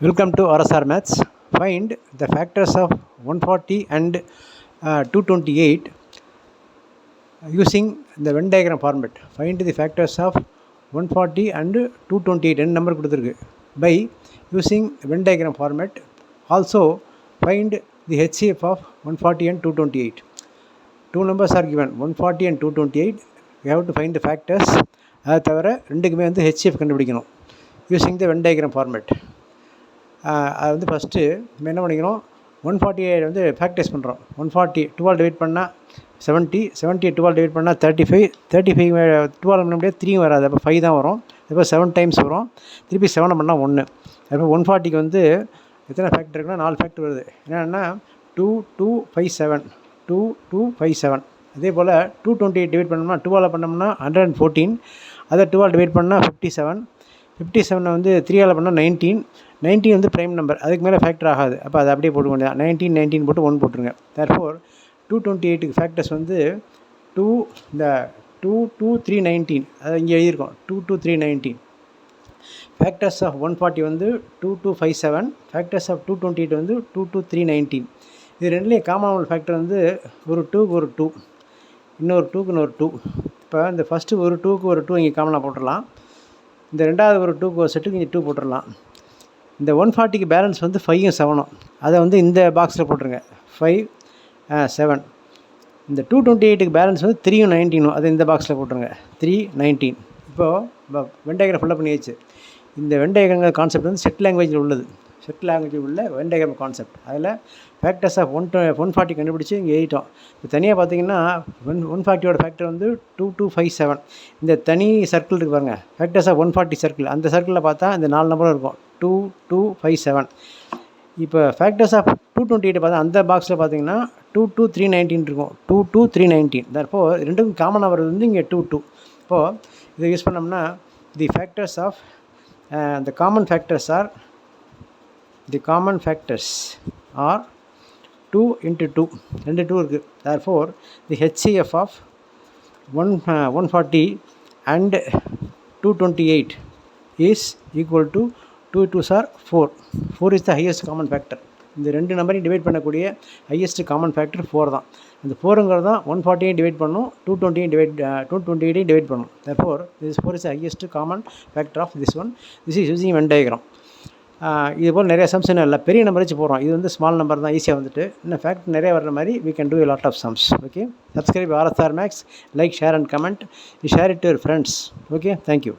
Welcome to RSR Maths. Find the factors of 140 and 228 using the Venn diagram format. Find the factors of 140 and 228 and number by using Venn diagram format. Also find the HCF of 140 and 228. Two numbers are given, 140 and 228. We have to find the factors. அதை தவிர ரெண்டுக்குமே வந்து HCF கண்டுபிடிக்கணும் using the Venn diagram format. அது வந்து first நம்ம என்ன பண்ணிக்கிறோம், 148 வந்து ஃபேக்டரைஸ் பண்ணுறோம். 140 12 டிவைட் பண்ணால் 70, 70 12 டிவைட் பண்ணால் 35, 35 12 பண்ண முடியாது, 3 வராது, அப்போ 5 தான் வரும். இப்போ 7 டைம்ஸ் வரும், திருப்பி 7 பண்ணால் 1. அப்போ 140க்கு வந்து எத்தனை ஃபேக்டர் இருக்குன்னா 4 ஃபேக்டர் வருது. என்னென்னா 2 2 5 7 2 2 5 7. அதே போல் 228 டிவைட் பண்ணோம்னா 12 பண்ணோம்னா 114, அதை 12 டிவைட் பண்ணால் 57, 57 வந்து 3ஆல் பண்ணால் 19, 19 வந்து ப்ரைம் நம்பர், அதுக்கு மேலே ஃபேக்டர் ஆகாது. அப்போ அதை அப்படியே போட்டு வேண்டியது, 19 19 போட்டு 1 போட்டுருங்க. தேர்ஃபோர் 228க்கு ஃபேக்டர்ஸ் வந்து 2 2 3 19, அதை இங்கே எழுதியிருக்கோம், 2 2 3 19. ஃபேக்டர்ஸ் ஆஃப் 140 வந்து 2 2 5 7, ஃபேக்டர்ஸ் ஆஃப் 228 வந்து 2 2 3 19. இது ரெண்டுலேயும் காமன் ஃபேக்டர் வந்து ஒரு 2க்கு ஒரு 2, இன்னொரு 2க்கு இன்னொரு 2. இப்போ இந்த ஃபஸ்ட்டு ஒரு 2க்கு ஒரு 2 இங்கே காமனாக போட்டுடலாம். இந்த ரெண்டாவது ஒரு 2க்கு ஒரு செட்டுக்கு இங்கே 2 போட்டுடலாம். இந்த 140க்கு பேலன்ஸ் வந்து 5ம் 7ம், அதை வந்து இந்த பாக்ஸில் போட்டுருங்க, 5 7. இந்த 228க்கு பேலன்ஸ் வந்து 3ம் 19ம், அதை இந்த பாக்ஸில் போட்டுருங்க, 3 19. இப்போது வென் டயக்ராம் ஃபுல்லாக பண்ணியாச்சு. இந்த வென் டயக்ராம் கான்செப்ட் வந்து செட் லாங்குவேஜில் உள்ளது, செட் லாங்குவேஜில் உள்ள வென் டயக்ராம் கான்செப்ட். அதில் ஃபேக்டர்ஸ் ஆஃப் 140 கண்டுபிடிச்சி இங்கே எழுதிட்டோம். இப்போ தனியாக பார்த்தீங்கன்னா 140யோட ஃபேக்டர் வந்து 2 2 5 7. இந்த தனி சர்க்கிள் இருக்குது பாருங்கள், ஃபேக்டர்ஸ் ஆஃப் 140 சர்க்கிள், அந்த சர்க்கிளில் பார்த்தா இந்த 4 நம்பரும் இருக்கும், 2 2 5 7. இப்போ ஃபேக்டர்ஸ் ஆஃப் 228 பார்த்தா அந்த பாக்ஸில் பார்த்தீங்கன்னா 2 2 3 19 இருக்கும், 2 2 3 19. தற்போ ரெண்டுக்கும் காமனாக வருது வந்து இங்கே 2 2. இப்போது இதை யூஸ் பண்ணோம்னா the factors of the common factors are 2 into 2, ரெண்டு 2 இருக்குது. therefore the HCF of 140 and 228 is equal to 2 2s are 4. 4 is the highest common factor. இந்த ரெண்டு நம்பரையும் டிவைட் பண்ணக்கூடிய ஹையஸ்ட் காமன் ஃபேக்டர் 4 தான். இந்த 4ங்கிறது தான் 140 டிவைட் பண்ணும், 228 டிவைட் பண்ணும். therefore this 4 is the highest common factor of this one. This is using Venn diagram. இது போல் நிறைய சம்ஸ் இன்னும் இல்லை, பெரிய நம்பர் வச்சு போகிறோம். இது வந்து ஸ்மால் நம்பர் தான், ஈஸியாக வந்துட்டு இன்னும் ஃபேக்ட் நிறைய வர்ற மாதிரி we can do a lot of sums. Okay, subscribe RSR Maths, like, share and comment, share it to your friends. Okay, thank you.